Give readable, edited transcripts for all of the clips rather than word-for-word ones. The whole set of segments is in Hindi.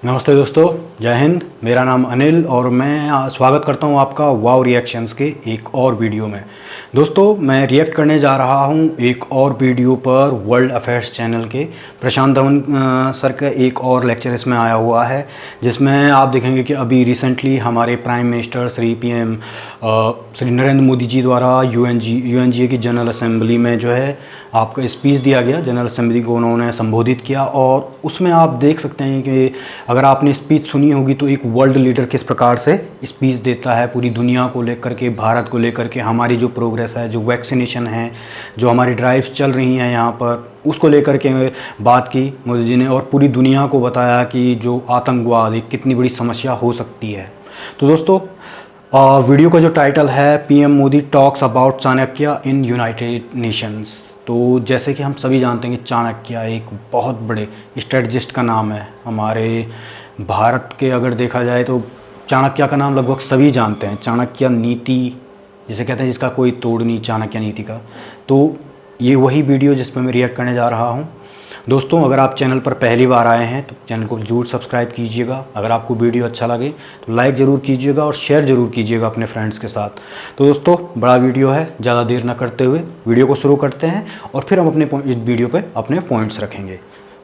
नमस्ते दोस्तों, जय हिंद। मेरा नाम अनिल और मैं स्वागत करता हूं आपका वाव रिएक्शंस के एक और वीडियो में। दोस्तों, मैं रिएक्ट करने जा रहा हूं एक और वीडियो पर वर्ल्ड अफेयर्स चैनल के प्रशांत धवन सर का एक और लेक्चर इसमें आया हुआ है, जिसमें आप देखेंगे कि अभी रिसेंटली हमारे prime minister Shri PM Shri Narendra Modi ji द्वारा यूएनजीए की जनरल असेंबली में जो है आपका स्पीच दिया गया। जनरल असेंबली को उन्होंने संबोधित किया और उसमें आप देख सकते हैं कि अगर आपने स्पीच सुनी होगी तो एक वर्ल्ड लीडर किस प्रकार से स्पीच देता है पूरी दुनिया को लेकर के, भारत को लेकर के, हमारी जो प्रोग्रेस है, जो वैक्सीनेशन है, जो हमारी ड्राइव्स चल रही हैं यहाँ पर, उसको लेकर के बात की मोदी जी ने और पूरी दुनिया को बताया कि जो आतंकवाद एक कितनी बड़ी समस्या हो सकती है। तो दोस्तों, वीडियो का जो टाइटल है PM Modi talks about Chanakya in United Nations. तो जैसे कि हम सभी जानते हैं कि चाणक्य एक बहुत बड़े स्ट्रेटजिस्ट का नाम है हमारे भारत के। अगर देखा जाए तो चाणक्य का नाम लगभग सभी जानते हैं। चाणक्य नीति जिसे कहते हैं, जिसका कोई तोड़ नहीं, चाणक्य नीति का। तो ये वही वीडियो जिस पर मैं रिएक्ट करने जा रहा हूँ। दोस्तों, अगर आप चैनल पर पहली बार आए हैं तो चैनल को ज़रूर सब्सक्राइब कीजिएगा। अगर आपको वीडियो अच्छा लगे तो लाइक ज़रूर कीजिएगा और शेयर ज़रूर कीजिएगा अपने फ्रेंड्स के साथ। तो दोस्तों, बड़ा वीडियो है, ज़्यादा देर न करते हुए वीडियो को शुरू करते हैं और फिर हम अपने इस वीडियो पे अपने पॉइंट्स रखेंगे।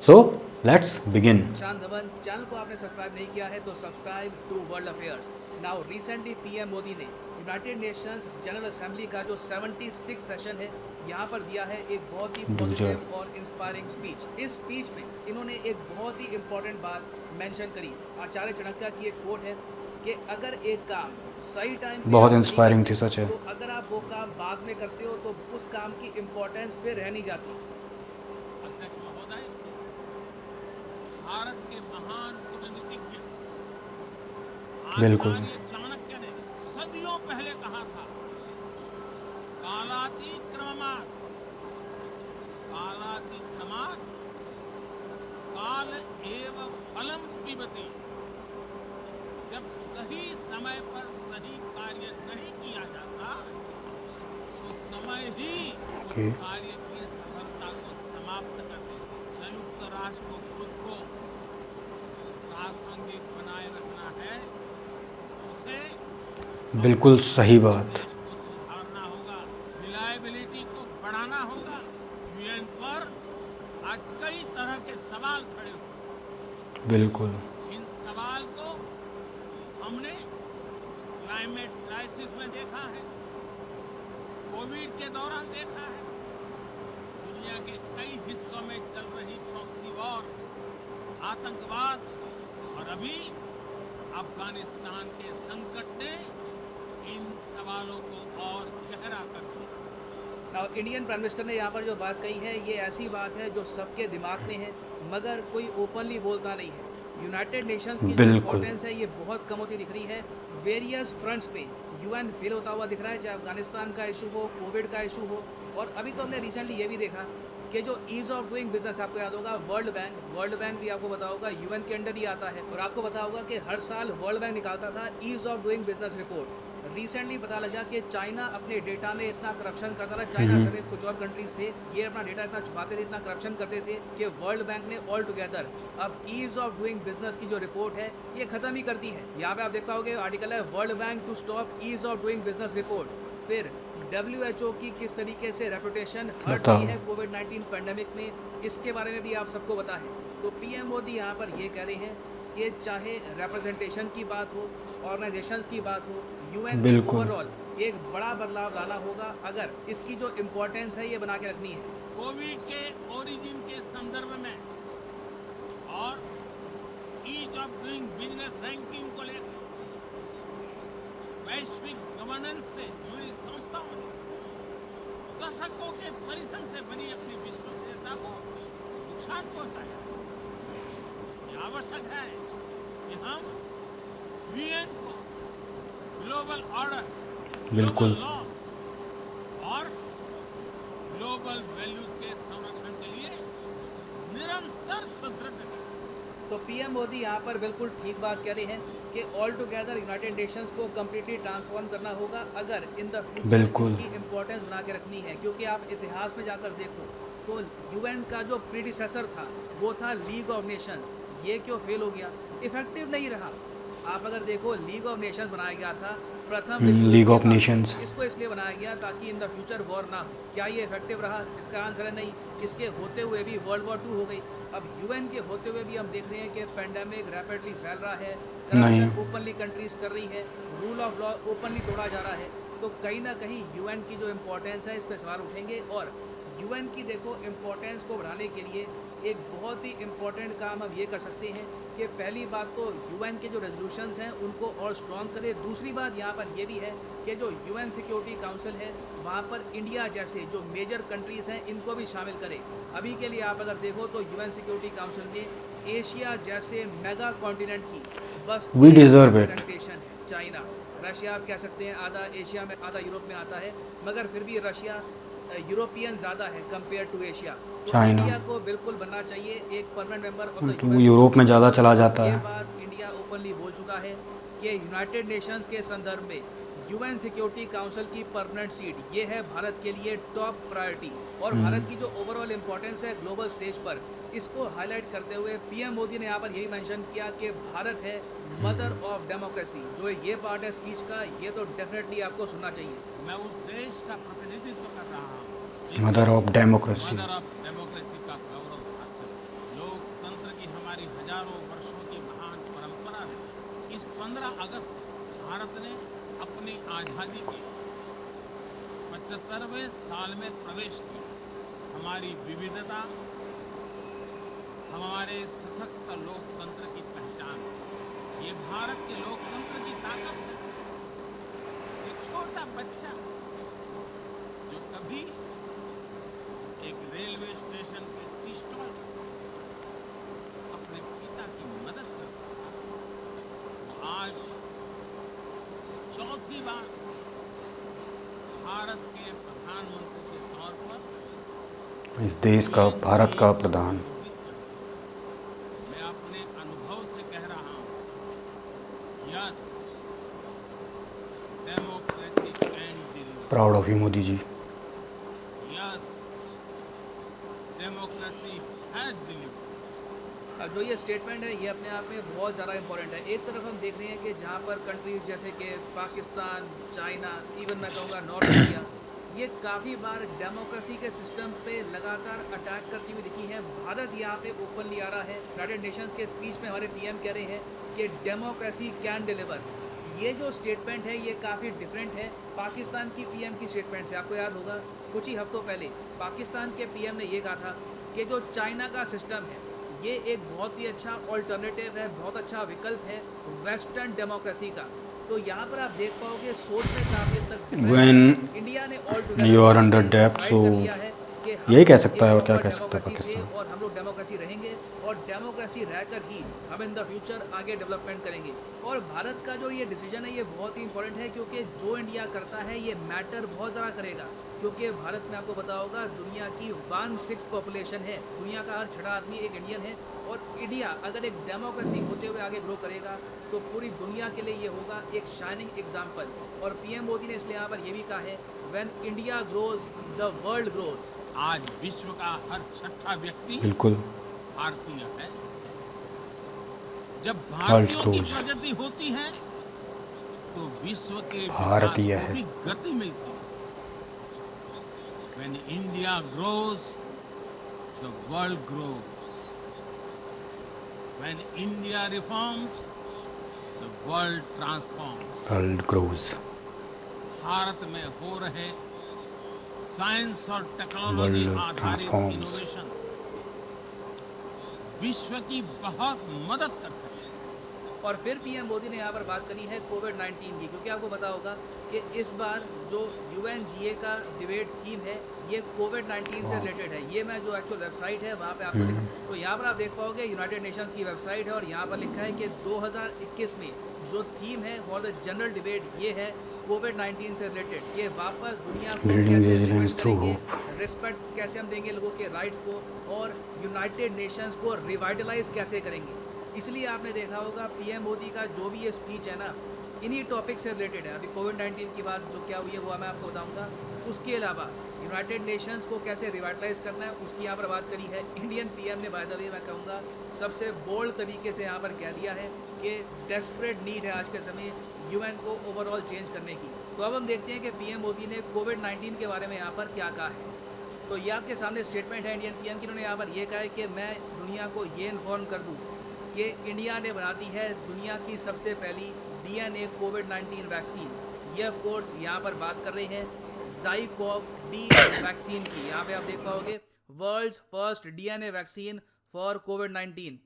So let's begin. Prashant Dhawan channel को आपने सब्सक्राइब नहीं किया है तो subscribe to world affairs now. Recently PM Modi ने यूनाइटेड नेशंस जनरल असेंबली का जो 76 सेशन है यहाँ पर दिया है एक बहुत ही पॉजिटिव और इंस्पायरिंग स्पीच। इस स्पीच में इन्होंने एक बहुत ही इंपॉर्टेंट बात मेंशन करी। आचार्य चाणक्य की एक कोट है कि अगर एक काम सही टाइम पे बहुत इंस्पायरिंग थी, सच है। तो अगर आप वो काम बाद में करते हो तो उस काम की इम्पोर्टेंस फिर रह नहीं जाती। भारत के महान कूटनीतिज्ञ बिल्कुल चाणक्य ने सदियों पहले कहा था, कालातिक्रमणात् काल एव फलम पिबति। जब सही समय पर सही कार्य नहीं किया जाता तो समय ही कार्य की सफलता को समाप्त कर देता। संयुक्त राष्ट्र को खुद को प्रासंगिक बनाए रखना है, उसे बिल्कुल सही बात। सुधारना होगा, रिलायबिलिटी को बढ़ाना होगा। यूएन पर आज कई तरह के सवाल खड़े हुए। बिल्कुल इन सवाल को हमने क्लाइमेट क्राइसिस में देखा है, कोविड के दौरान देखा है, दुनिया के कई हिस्सों में चल रही प्रॉक्सी वॉर, आतंकवाद और अभी अफगानिस्तान के संकट ने इन सवालों को और गहरा कर दिया। इंडियन प्राइम मिनिस्टर ने यहाँ पर जो बात कही है ये ऐसी बात है जो सबके दिमाग में है मगर कोई ओपनली बोलता नहीं है। यूनाइटेड नेशंस की जो इम्पोर्टेंस है ये बहुत कम होती दिख रही है। वेरियस फ्रंट्स पे यूएन फेल होता हुआ दिख रहा है, चाहे अफगानिस्तान का इशू हो, कोविड का इशू हो। और अभी तो हमने रिसेंटली ये भी देखा कि जो ईज ऑफ डूइंग बिजनेस, आपको याद होगा वर्ल्ड बैंक भी आपको पता होगा यूएन के अंडर ही आता है। और आपको पता होगा कि हर साल वर्ल्ड बैंक निकालता था ease of doing business report. Recently पता लगा कि चाइना अपने डेटा में इतना करप्शन करता था, चाइना समेत कुछ और कंट्रीज थे, ये अपना डेटा इतना छुपाते थे, इतना करप्शन करते थे कि वर्ल्ड बैंक ने ऑल टुगेदर अब ईज ऑफ डूइंग बिजनेस की जो रिपोर्ट है ये खत्म ही कर दी है। यहाँ पे आप देख पाओगे आर्टिकल है world bank to stop ease of doing business report. फिर WHO की किस तरीके से रेपुटेशन हर्ट हुई है कोविड-19 पैंडेमिक में, इसके बारे में भी आप सबको पता है। तो पीएम मोदी यहाँ पर ये कह रहे हैं कि चाहे रिप्रेजेंटेशन की बात हो, ऑर्गेनाइजेशंस की बात हो, यूएन में ओवरऑल एक बड़ा बदलाव लाना होगा अगर इसकी जो इम्पोर्टेंस है ये बना के रखनी है। कोविड के ओरिजिन के संदर्भ में और ease of doing business ranking को लेकर वैश्विक गवर्नेंस से जुड़ी संस्थाओं ने दशकों के परिश्रम से बनी अपनी विश्वसनीयता को नुकसान पहुंचाया। यह आवश्यक है कि हम यूएन को ग्लोबल ऑर्डर, बिल्कुल लॉ और ग्लोबल वैल्यूज के संरक्षण के लिए निरंतर सुदृढ़ करें। तो पीएम मोदी यहाँ पर बिल्कुल ठीक बात कह रहे हैं कि ऑल टुगेदर यूनाइटेड नेशंस को कम्प्लीटली ट्रांसफॉर्म करना होगा अगर इन द फ्यूचर इसकी इम्पोर्टेंस बना के रखनी है। क्योंकि आप इतिहास में जाकर देखो तो यूएन का जो प्रीडिसेसर था वो था लीग ऑफ नेशंस। ये क्यों फेल हो गया? इफेक्टिव नहीं रहा। आप अगर देखो लीग ऑफ नेशंस बनाया गया था, प्रथम विश्व युद्ध लीग के ऑफ बाद। नेशंस। इसको इसलिए बनाया गया ताकि इन द फ्यूचर वॉर ना हो। क्या ये इफेक्टिव रहा? इसका आंसर है नहीं। इसके होते हुए भी वर्ल्ड वॉर 2 हो गई। अब यूएन के होते हुए भी हम देख रहे हैं कि पेंडेमिक रैपिडली फैल रहा है, नहीं। करप्शन ओपनली कंट्रीज कर रही है, रूल ऑफ लॉ ओपनली तोड़ा जा रहा है। तो कहीं ना कहीं यूएन की जो इम्पोर्टेंस है इस पर सवाल उठेंगे। और यूएन की देखो इम्पोर्टेंस को बढ़ाने के लिए एक बहुत ही इम्पोर्टेंट काम हम ये कर सकते हैं कि पहली बात तो यूएन के जो रेजोल्यूशंस हैं उनको और स्ट्रॉन्ग करें। दूसरी बात यहाँ पर ये भी है कि जो यूएन सिक्योरिटी काउंसिल है वहाँ पर इंडिया जैसे जो मेजर कंट्रीज़ हैं इनको भी शामिल करें। अभी के लिए आप अगर देखो तो यूएन सिक्योरिटी काउंसिल में एशिया जैसे मेगा कॉन्टिनेंट की बस We deserve it. रिप्रेजेंटेशन है। चाइना, रशिया आप कह सकते हैं आधा एशिया में आधा यूरोप में आता है, मगर फिर भी रशिया यूरोपियन ज़्यादा है कंपेयर टू एशिया। तो चाइना। इंडिया को बिल्कुल बनना चाहिए एक परमानेंट मेंबर ऑफ द वो यूरोप में ज़्यादा चला जाता ये है। बात इंडिया ओपनली बोल चुका है कि यूनाइटेड नेशंस के संदर्भ में यूएन सिक्योरिटी काउंसिल की परमानेंट सीट ये है भारत के लिए टॉप प्रायोरिटी। और भारत की जो ओवरऑल इंपॉर्टेंस है ग्लोबल स्टेज पर, इसको हाईलाइट करते हुए पीएम मोदी ने यहाँ पर यही मेंशन किया कि भारत है मदर ऑफ डेमोक्रेसी। जो ये पार्ट है स्पीच का, ये तो डेफिनेटली आपको सुनना चाहिए। मैं उस देश का प्रतिनिधित्व कर रहा हूँ mother of democracy. Mother of democracy का गौरव हासिल, लोकतंत्र की हमारी हजारों वर्षों की महान परंपरा है। इस 15 अगस्त भारत ने अपनी आज़ादी के 75वें साल में प्रवेश किया। हमारी विविधता हमारे सशक्त लोकतंत्र की पहचान है। ये भारत के लोकतंत्र की ताकत है। एक छोटा बच्चा जो कभी एक रेलवे स्टेशन के टी स्टॉल अपने पिता की मदद करता था, वो आज चौथी बार भारत के प्रधानमंत्री के तौर पर इस देश का, भारत का प्रधान। मैं अपने अनुभव से कह रहा हूँ, yes, democracy can deliver. Proud of you Modi ji. Yes, democracy has deliver. जो ये स्टेटमेंट है ये अपने आप में बहुत ज़्यादा इंपॉर्टेंट है। एक तरफ हम देख रहे हैं कि जहाँ पर कंट्रीज जैसे कि पाकिस्तान, चाइना, इवन मैं कहूँगा नॉर्थ कोरिया, ये काफ़ी बार डेमोक्रेसी के सिस्टम पे लगातार अटैक करती हुई दिखी है। भारत यहाँ पे ओपनली आ रहा है। यूनाइटेड नेशंस के स्पीच में हमारे पीएम कह रहे हैं कि डेमोक्रेसी कैन डिलीवर। ये जो स्टेटमेंट है ये काफ़ी डिफरेंट है पाकिस्तान की पीएम की स्टेटमेंट से। आपको याद होगा कुछ ही हफ्तों पहले पाकिस्तान के पीएम ने ये कहा था कि जो चाइना का सिस्टम है ये एक बहुत ही अच्छा ऑल्टरनेटिव है, बहुत अच्छा विकल्प है वेस्टर्न डेमोक्रेसी का। तो यहाँ पर आप देख पाओगे सोच में काफ़ी हद तक When इंडिया ने you are under debt, so यही कह सकता है और क्या कह सकता है पाकिस्तान। और हम लोग डेमोक्रेसी रहेंगे और डेमोक्रेसी रहकर ही हम इन द फ्यूचर आगे डेवलपमेंट करेंगे। और भारत का जो ये डिसीजन है ये बहुत ही इंपॉर्टेंट है क्योंकि जो इंडिया करता है ये मैटर बहुत ज़्यादा करेगा। क्योंकि भारत में आपको पता होगा दुनिया की 1/6 पॉपुलेशन है, दुनिया का हर छठा आदमी एक इंडियन है। और इंडिया अगर एक डेमोक्रेसी होते हुए आगे ग्रो करेगा तो पूरी दुनिया के लिए ये होगा एक शाइनिंग एग्जाम्पल। और पीएम मोदी ने इसलिए यहाँ पर ये भी कहा है when India grows the world grows. आज विश्व का हर छठा व्यक्ति बिल्कुल भारतीय है। जब भारतीयों की grows। प्रगति होती है तो विश्व के भारतीय विकास को है। भी गति मिलती है। When India grows, the world grows. When India reforms, the world transforms. World grows. Bharat में हो रहे साइंस और टेक्नोलॉजी World आधारित transforms। इनोवेशन विश्व की बहुत मदद कर सकते हैं। और फिर पीएम मोदी ने यहाँ पर बात करी है कोविड-19 की, क्योंकि आपको पता होगा कि इस बार जो यूएनजीए का डिबेट थीम है ये कोविड-19 से रिलेटेड है। ये मैं जो एक्चुअल वेबसाइट है वहाँ पे आपको लिखा, तो यहाँ पर आप देख पाओगे यूनाइटेड नेशंस की वेबसाइट है और यहाँ पर लिखा है कि 2021 में जो थीम है फॉर द जनरल डिबेट ये है कोविड-19 से रिलेटेड। ये वापस दुनिया को Building कैसे resilience defend through करेंगे, रिस्पेक्ट कैसे हम देंगे लोगों के राइट्स को, और यूनाइटेड नेशंस को रिवाइटलाइज कैसे करेंगे। इसलिए आपने देखा होगा पीएम मोदी का जो भी ये स्पीच है ना इन्हीं टॉपिक से रिलेटेड है। अभी कोविड-19 की बात जो क्या हुई है वो मैं आपको बताऊंगा। उसके अलावा यूनाइटेड नेशंस को कैसे रिवाइटलाइज करना है उसकी यहाँ पर बात करी है। इंडियन पीएम ने बाय द वे मैं कहूँगा सबसे बोल्ड तरीके से यहाँ पर कह दिया है कि डेस्परेट नीड है आज के समय यूएन को ओवरऑल चेंज करने की। तो अब हम देखते हैं कि पीएम मोदी ने कोविड-19 के बारे में यहाँ पर क्या कहा है। तो ये आपके सामने स्टेटमेंट है इंडियन पीएम की। उन्होंने यहाँ पर ये कहा है कि मैं दुनिया को ये इन्फॉर्म कर दूँ कि इंडिया ने बना दी है दुनिया की सबसे पहली DNA कोविड-19 वैक्सीन। ये ऑफ कोर्स यहाँ पर बात कर रहे हैं ज़ाइकोव-डी वैक्सीन की। यहाँ पे आप देख पाओगे world's first DNA vaccine for कोविड-19।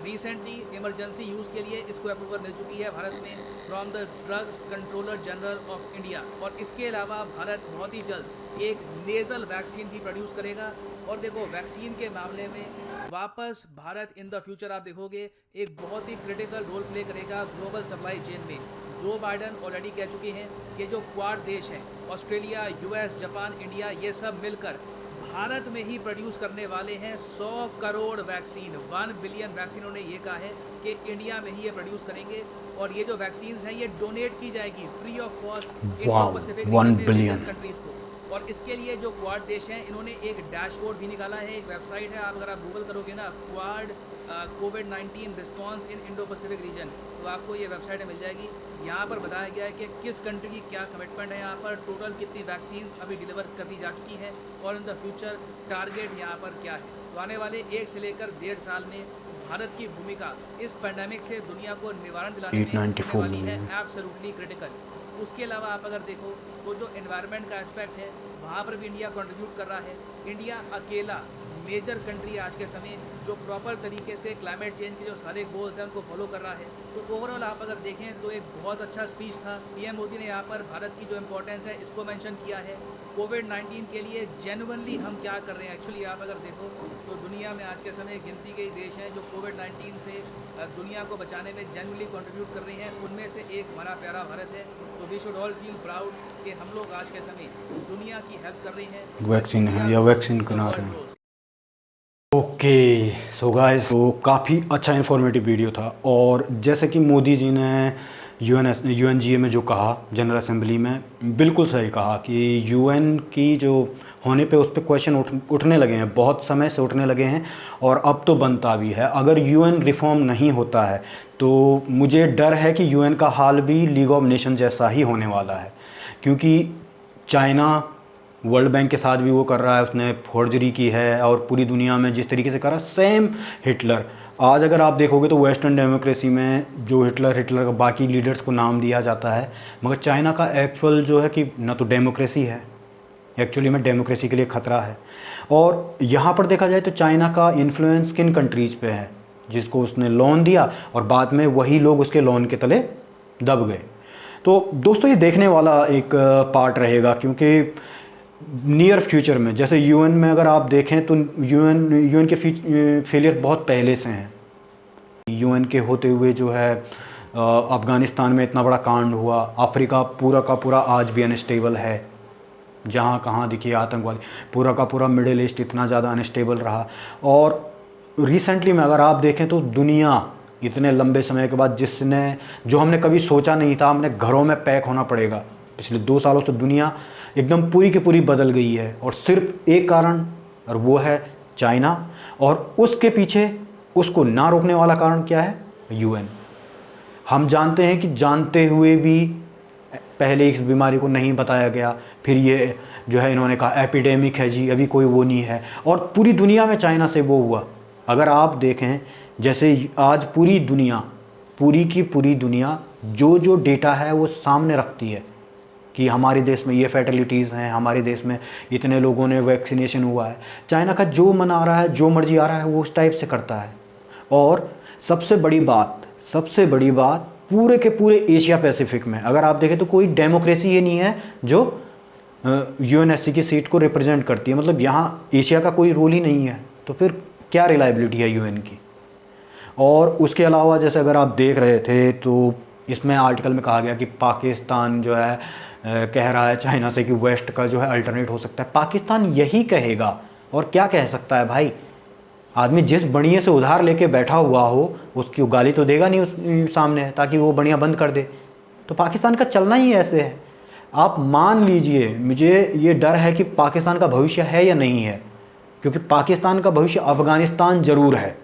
रिसेंटली इमरजेंसी यूज़ के लिए इसको अप्रूवल मिल चुकी है भारत में from the drugs controller general of India. और इसके अलावा भारत बहुत ही जल्द एक नेज़ल वैक्सीन भी प्रोड्यूस करेगा। और देखो वैक्सीन के मामले में वापस भारत इन द फ्यूचर आप देखोगे एक बहुत ही क्रिटिकल रोल प्ले करेगा ग्लोबल सप्लाई चेन में। जो बाइडन ऑलरेडी कह चुके हैं कि जो क्वाड देश हैं ऑस्ट्रेलिया, यूएस, जापान, इंडिया, ये सब मिलकर भारत में ही प्रोड्यूस करने वाले हैं 100 करोड़ वैक्सीन। 1 बिलियन वैक्सीन उन्होंने ये कहा है कि इंडिया में ही ये प्रोड्यूस करेंगे। और ये जो वैक्सीन हैं ये डोनेट की जाएगी free of cost Indo Pacific countries को। और इसके लिए जो क्वाड देश हैं इन्होंने एक डैशबोर्ड भी निकाला है, एक वेबसाइट है। आप अगर आप गूगल करोगे ना quad covid response in Indo Pacific region, तो आपको ये वेबसाइट मिल जाएगी। यहाँ पर बताया गया है कि किस कंट्री की क्या कमिटमेंट है, यहाँ पर टोटल कितनी वैक्सीन्स अभी डिलीवर कर दी जा चुकी है और इन द फ्यूचर टारगेट यहाँ पर क्या है। तो आने वाले 1 से लेकर 1.5 साल में भारत की भूमिका इस पैंडेमिक से दुनिया को निवारण दिलाने में होने वाली है एब्सोल्युटली क्रिटिकल। उसके अलावा आप अगर देखो तो जो एनवायरनमेंट का एस्पेक्ट है वहाँ पर भी इंडिया कंट्रीब्यूट कर रहा है। इंडिया अकेला मेजर कंट्री आज के समय जो प्रॉपर तरीके से क्लाइमेट चेंज के जो सारे गोल्स हैं उनको फॉलो कर रहा है। तो ओवरऑल आप अगर देखें तो एक बहुत अच्छा स्पीच था। पीएम मोदी ने यहाँ पर भारत की जो इम्पोर्टेंस है इसको मेंशन किया है। कोविड-19 के लिए जेन्युइनली हम क्या कर रहे हैं एक्चुअली आप अगर देखो तो दुनिया में आज के समय गिनती के देश हैं जो कोविड-19 से दुनिया को बचाने में जेन्युइनली कंट्रीब्यूट कर रहे हैं। उनमें से एक हमारा प्यारा भारत है। तो we should all feel proud कि हम लोग आज के समय दुनिया की हेल्प कर रहे हैं। वैक्सीन है या वैक्सीन बना रहे हैं। ओके सो गाइस, तो काफ़ी अच्छा इन्फॉर्मेटिव वीडियो था। और जैसे कि मोदी जी ने यूएनजीए में जो कहा जनरल असेंबली में, बिल्कुल सही कहा कि यूएन की जो होने पे उस पर क्वेश्चन उठने लगे हैं, बहुत समय से उठने लगे हैं और अब तो बनता भी है। अगर यूएन रिफॉर्म नहीं होता है तो मुझे डर है कि यूएन का हाल भी लीग ऑफ नेशन जैसा ही होने वाला है। क्योंकि चाइना वर्ल्ड बैंक के साथ भी वो कर रहा है, उसने फोर्जरी की है और पूरी दुनिया में जिस तरीके से कर रहा है सेम हिटलर। आज अगर आप देखोगे तो वेस्टर्न डेमोक्रेसी में जो हिटलर का बाकी लीडर्स को नाम दिया जाता है, मगर चाइना का एक्चुअल जो है कि न तो डेमोक्रेसी है, एक्चुअली में डेमोक्रेसी के लिए ख़तरा है। और यहाँ पर देखा जाए तो चाइना का इन्फ्लुएंस किन कंट्रीज़ पे है, जिसको उसने लोन दिया और बाद में वही लोग उसके लोन के तले दब गए। तो दोस्तों ये देखने वाला एक पार्ट रहेगा, क्योंकि नियर फ्यूचर में जैसे यूएन में अगर आप देखें तो यूएन के फेलियर बहुत पहले से हैं। यूएन के होते हुए जो है अफ़गानिस्तान में इतना बड़ा कांड हुआ, अफ्रीका पूरा का पूरा आज भी अनस्टेबल है, जहाँ कहाँ देखिए आतंकवादी, पूरा का पूरा मिडिल ईस्ट इतना ज़्यादा अनस्टेबल रहा। और रिसेंटली में अगर आप देखें तो दुनिया इतने लंबे समय के बाद जो हमने कभी सोचा नहीं था, हमने घरों में पैक होना पड़ेगा, पिछले 2 सालों से दुनिया एकदम पूरी की पूरी बदल गई है। और सिर्फ एक कारण, और वो है चाइना। और उसके पीछे उसको ना रोकने वाला कारण क्या है? यूएन। हम जानते हैं कि जानते हुए भी पहले इस बीमारी को नहीं बताया गया, फिर ये जो है इन्होंने कहा एपिडेमिक है जी, अभी कोई वो नहीं है, और पूरी दुनिया में चाइना से वो हुआ। अगर आप देखें जैसे आज पूरी की पूरी दुनिया जो डेटा है वो सामने रखती है कि हमारे देश में ये फैटलिटीज़ हैं, हमारे देश में इतने लोगों ने वैक्सीनेशन हुआ है। चाइना का जो मन आ रहा है, जो मर्जी आ रहा है, वो उस टाइप से करता है। और सबसे बड़ी बात पूरे के पूरे एशिया पैसिफिक में अगर आप देखें तो कोई डेमोक्रेसी ये नहीं है जो यूएनएससी की सीट को रिप्रेजेंट करती है। मतलब यहाँ एशिया का कोई रोल ही नहीं है, तो फिर क्या रिलायबिलिटी है यूएन की। और उसके अलावा जैसे अगर आप देख रहे थे तो इसमें आर्टिकल में कहा गया कि पाकिस्तान जो है कह रहा है चाइना से कि वेस्ट का जो है अल्टरनेट हो सकता है। पाकिस्तान यही कहेगा और क्या कह सकता है भाई? आदमी जिस बढ़िया से उधार लेके बैठा हुआ हो उसकी गाली तो देगा नहीं उस सामने ताकि वो बढ़िया बंद कर दे। तो पाकिस्तान का चलना ही ऐसे है। आप मान लीजिए, मुझे ये डर है कि पाकिस्तान का भविष्य है या नहीं है, क्योंकि पाकिस्तान का भविष्य अफ़गानिस्तान ज़रूर है,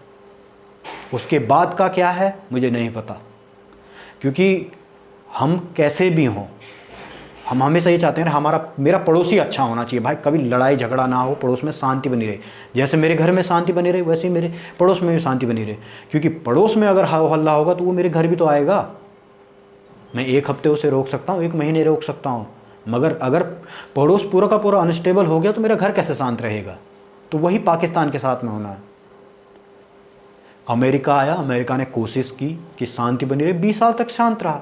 उसके बाद का क्या है मुझे नहीं पता। क्योंकि हम कैसे भी हों, हम हमेशा ये चाहते हैं मेरा पड़ोसी अच्छा होना चाहिए भाई, कभी लड़ाई झगड़ा ना हो, पड़ोस में शांति बनी रहे। जैसे मेरे घर में शांति बनी रही वैसे ही मेरे पड़ोस में भी शांति बनी रहे, क्योंकि पड़ोस में अगर हल्ला होगा तो वो मेरे घर भी तो आएगा। मैं 1 हफ्ते उसे रोक सकता हूँ, 1 महीने रोक सकता हूँ, मगर अगर पड़ोस पूरा का पूरा अनस्टेबल हो गया तो मेरा घर कैसे शांत रहेगा। तो वही पाकिस्तान के साथ में होना है। अमेरिका आया, अमेरिका ने कोशिश की कि शांति बनी रहे, 20 साल तक शांत रहा।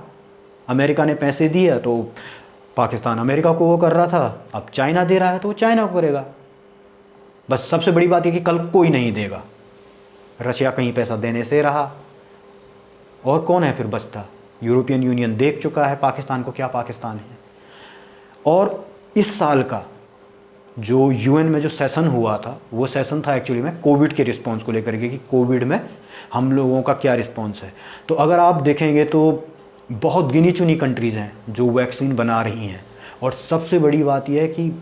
अमेरिका ने पैसे दिए तो पाकिस्तान अमेरिका को वो कर रहा था, अब चाइना दे रहा है तो वो चाइना को करेगा। बस सबसे बड़ी बात है कि कल कोई नहीं देगा, रशिया कहीं पैसा देने से रहा, और कौन है फिर बचता। यूरोपियन यूनियन देख चुका है पाकिस्तान को क्या पाकिस्तान है। और इस साल का जो यूएन में जो सेशन हुआ था, वो सेशन था एक्चुअली में कोविड के रिस्पॉन्स को लेकर के, कि कोविड में हम लोगों का क्या रिस्पॉन्स है। तो अगर आप देखेंगे तो बहुत गिनी चुनी कंट्रीज़ हैं जो वैक्सीन बना रही हैं, और सबसे बड़ी बात यह है कि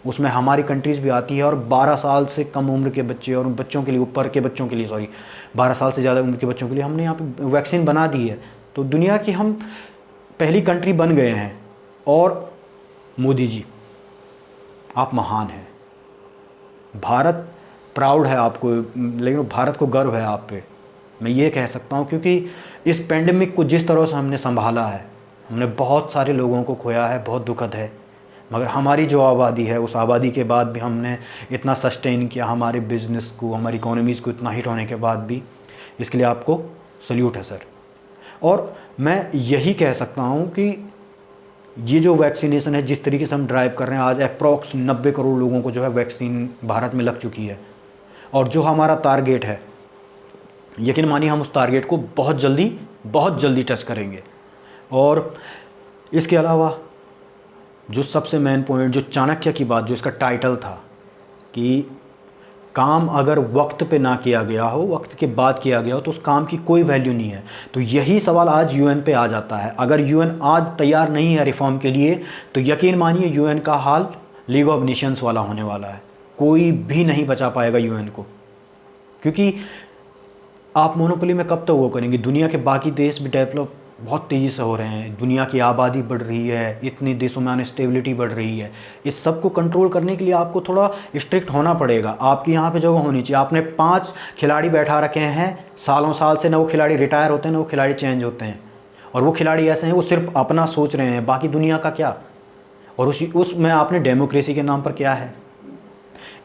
उसमें हमारी कंट्रीज़ भी आती है। और 12 साल से कम उम्र के बच्चे और बच्चों के लिए, ऊपर के बच्चों के लिए, 12 साल से ज़्यादा उम्र के बच्चों के लिए हमने यहाँ पे वैक्सीन बना दी है। तो दुनिया की हम पहली कंट्री बन गए हैं। और मोदी जी, आप महान हैं, भारत प्राउड है आपको, लेकिन भारत को गर्व है आप पे, मैं ये कह सकता हूँ। क्योंकि इस पेंडेमिक को जिस तरह से हमने संभाला है, हमने बहुत सारे लोगों को खोया है, बहुत दुखद है, मगर हमारी जो आबादी है, उस आबादी के बाद भी हमने इतना सस्टेन किया, हमारे बिज़नेस को, हमारी इकोनॉमीज़ को इतना हिट होने के बाद भी, इसके लिए आपको सल्यूट है सर। और मैं यही कह सकता हूँ कि ये जो वैक्सीनेशन है, जिस तरीके से हम ड्राइव कर रहे हैं, आज अप्रॉक्स 90 करोड़ लोगों को जो है वैक्सीन भारत में लग चुकी है। और जो हमारा टारगेट है, यकीन मानिए हम उस टारगेट को बहुत जल्दी टच करेंगे। और इसके अलावा जो सबसे मेन पॉइंट, जो चाणक्य की बात, जो इसका टाइटल था कि काम अगर वक्त पे ना किया गया हो, वक्त के बाद किया गया हो, तो उस काम की कोई वैल्यू नहीं है। तो यही सवाल आज यूएन पे आ जाता है। अगर यूएन आज तैयार नहीं है रिफॉर्म के लिए, तो यकीन मानिए यूएन का हाल लीग ऑफ नेशंस वाला होने वाला है। कोई भी नहीं बचा पाएगा यूएन को, क्योंकि आप मोनोपोली में कब तक वो करेंगे। दुनिया के बाकी देश भी डेवलप बहुत तेज़ी से हो रहे हैं, दुनिया की आबादी बढ़ रही है, इतने देशों में अनस्टेबिलिटी बढ़ रही है। इस सब को कंट्रोल करने के लिए आपको थोड़ा स्ट्रिक्ट होना पड़ेगा। आपकी यहाँ पे जगह होनी चाहिए। आपने 5 खिलाड़ी बैठा रखे हैं सालों साल से, ना वो खिलाड़ी रिटायर होते हैं, ना वो खिलाड़ी चेंज होते हैं। और वो खिलाड़ी ऐसे हैं, वो सिर्फ अपना सोच रहे हैं, बाकी दुनिया का क्या। और उसमें आपने डेमोक्रेसी के नाम पर क्या है।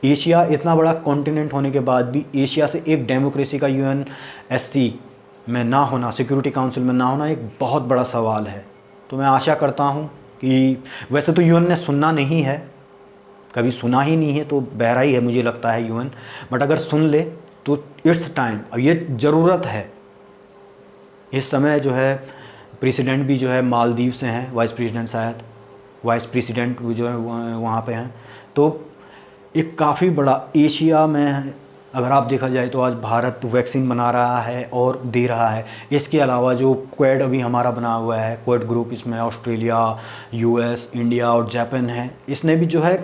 एशिया इतना बड़ा कॉन्टिनेंट होने के बाद भी एशिया से एक डेमोक्रेसी का UNSC में ना होना, सिक्योरिटी काउंसिल में ना होना, एक बहुत बड़ा सवाल है। तो मैं आशा करता हूँ कि वैसे तो यूएन ने सुनना नहीं है, कभी सुना ही नहीं है, तो बहरा ही है मुझे लगता है यूएन। बट अगर सुन ले तो इट्स टाइम, अब ये ज़रूरत है। इस समय जो है प्रेसिडेंट भी जो है मालदीव से हैं, वाइस प्रेसिडेंट शायद, वाइस प्रेसिडेंट जो है वहाँ पे हैं। तो एक काफ़ी बड़ा एशिया में अगर आप देखा जाए तो आज भारत वैक्सीन बना रहा है और दे रहा है। इसके अलावा जो क्वाड अभी हमारा बना हुआ है, क्वाड ग्रुप, इसमें ऑस्ट्रेलिया, US, इंडिया और जापान है, इसने भी जो है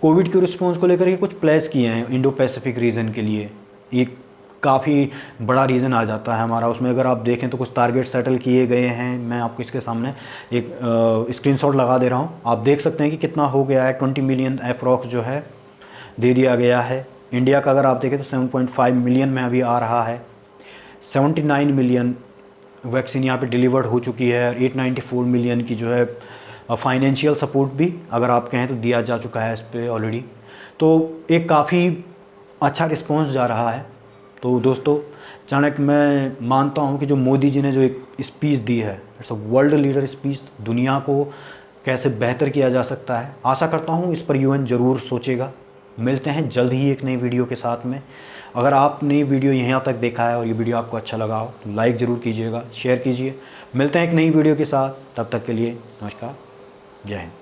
कोविड के रिस्पॉन्स को लेकर के कुछ प्लेस किए हैं इंडो पैसिफिक रीजन के लिए। एक काफ़ी बड़ा रीजन आ जाता है हमारा। उसमें अगर आप देखें तो कुछ टारगेट सेटल किए गए हैं। मैं आपको इसके सामने एक स्क्रीनशॉट लगा दे रहा हूँ, आप देख सकते हैं कि कितना हो गया है। 20 मिलियन अप्रॉक्स जो है दे दिया गया है। इंडिया का अगर आप देखें तो 7.5 मिलियन में अभी आ रहा है। 79 मिलियन वैक्सीन यहाँ पे डिलीवर्ड हो चुकी है। 894 मिलियन की जो है फाइनेंशियल सपोर्ट भी अगर आप कहें तो दिया जा चुका है इस पर ऑलरेडी। तो एक काफ़ी अच्छा रिस्पॉन्स जा रहा है। तो दोस्तों, चाणक्य मैं मानता हूँ कि जो मोदी जी ने जो एक स्पीच दी है, it's a world leader speech, दुनिया को कैसे बेहतर किया जा सकता है। आशा करता हूँ इस पर यूएन ज़रूर सोचेगा। मिलते हैं जल्द ही एक नई वीडियो के साथ में। अगर आपने वीडियो यहाँ तक देखा है और ये वीडियो आपको अच्छा लगा हो तो लाइक ज़रूर कीजिएगा, शेयर कीजिए। मिलते हैं एक नई वीडियो के साथ, तब तक के लिए नमस्कार, जय हिंद।